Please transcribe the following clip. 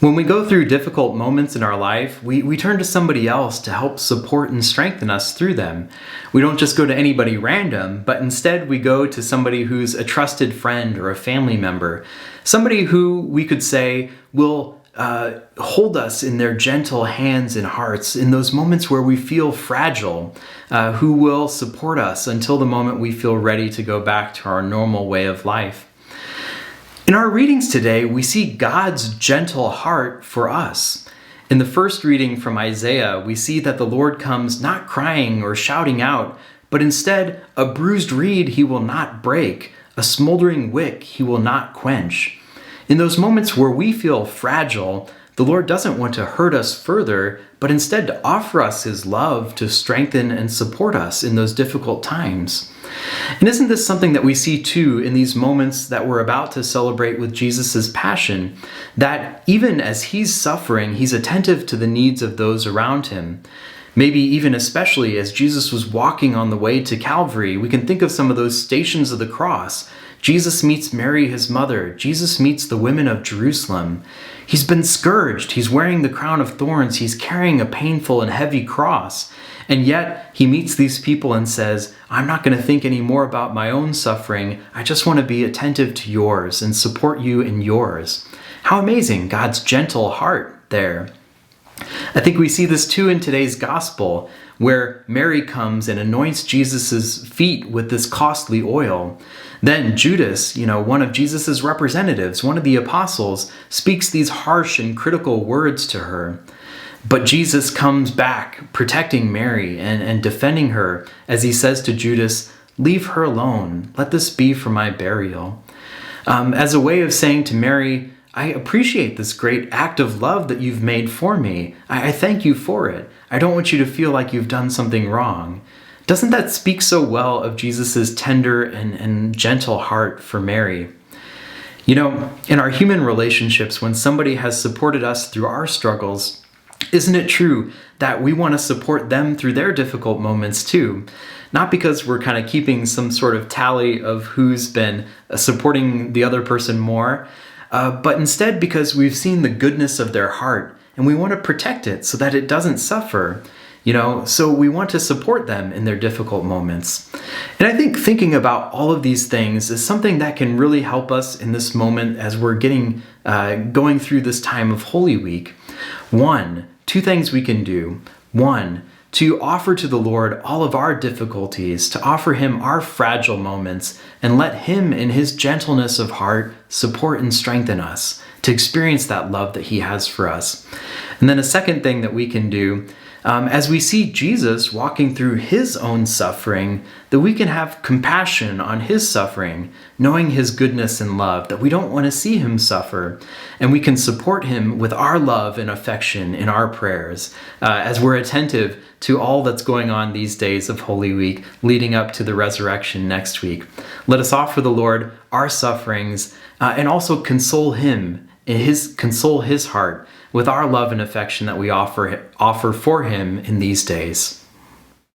When we go through difficult moments in our life, we turn to somebody else to help support and strengthen us through them. We don't just go to anybody random, but instead we go to somebody who's a trusted friend or a family member, somebody who we could say will hold us in their gentle hands and hearts in those moments where we feel fragile, who will support us until the moment we feel ready to go back to our normal way of life. In our readings today, we see God's gentle heart for us. In the first reading from Isaiah, we see that the Lord comes not crying or shouting out, but instead a bruised reed he will not break, a smoldering wick he will not quench. In those moments where we feel fragile, the Lord doesn't want to hurt us further, but instead to offer us his love to strengthen and support us in those difficult times. And isn't this something that we see too in these moments that we're about to celebrate with Jesus' passion? That even as he's suffering, he's attentive to the needs of those around him. Maybe even especially as Jesus was walking on the way to Calvary, we can think of some of those stations of the cross. Jesus meets Mary, his mother. Jesus meets the women of Jerusalem. He's been scourged. He's wearing the crown of thorns. He's carrying a painful and heavy cross. And yet he meets these people and says, I'm not going to think any more about my own suffering. I just want to be attentive to yours and support you in yours. How amazing, God's gentle heart there. I think we see this too in today's gospel, where Mary comes and anoints Jesus' feet with this costly oil. Then Judas, one of Jesus' representatives, one of the apostles, speaks these harsh and critical words to her. But Jesus comes back, protecting Mary and defending her as he says to Judas, leave her alone. Let this be for my burial. As a way of saying to Mary, I appreciate this great act of love that you've made for me. I thank you for it. I don't want you to feel like you've done something wrong. Doesn't that speak so well of Jesus' tender and gentle heart for Mary? In our human relationships, when somebody has supported us through our struggles, isn't it true that we want to support them through their difficult moments too? Not because we're kind of keeping some sort of tally of who's been supporting the other person more, but instead because we've seen the goodness of their heart and we want to protect it so that it doesn't suffer. So we want to support them in their difficult moments. And I think thinking about all of these things is something that can really help us in this moment as we're going through this time of Holy Week. Two things we can do. One, to offer to the Lord all of our difficulties, to offer him our fragile moments, and let him in his gentleness of heart support and strengthen us to experience that love that he has for us. And then a second thing that we can do, as we see Jesus walking through his own suffering, that we can have compassion on his suffering, knowing his goodness and love, that we don't want to see him suffer. And we can support him with our love and affection in our prayers, as we're attentive to all that's going on these days of Holy Week, leading up to the resurrection next week. Let us offer the Lord our sufferings, and also console his heart with our love and affection that we offer for him in these days.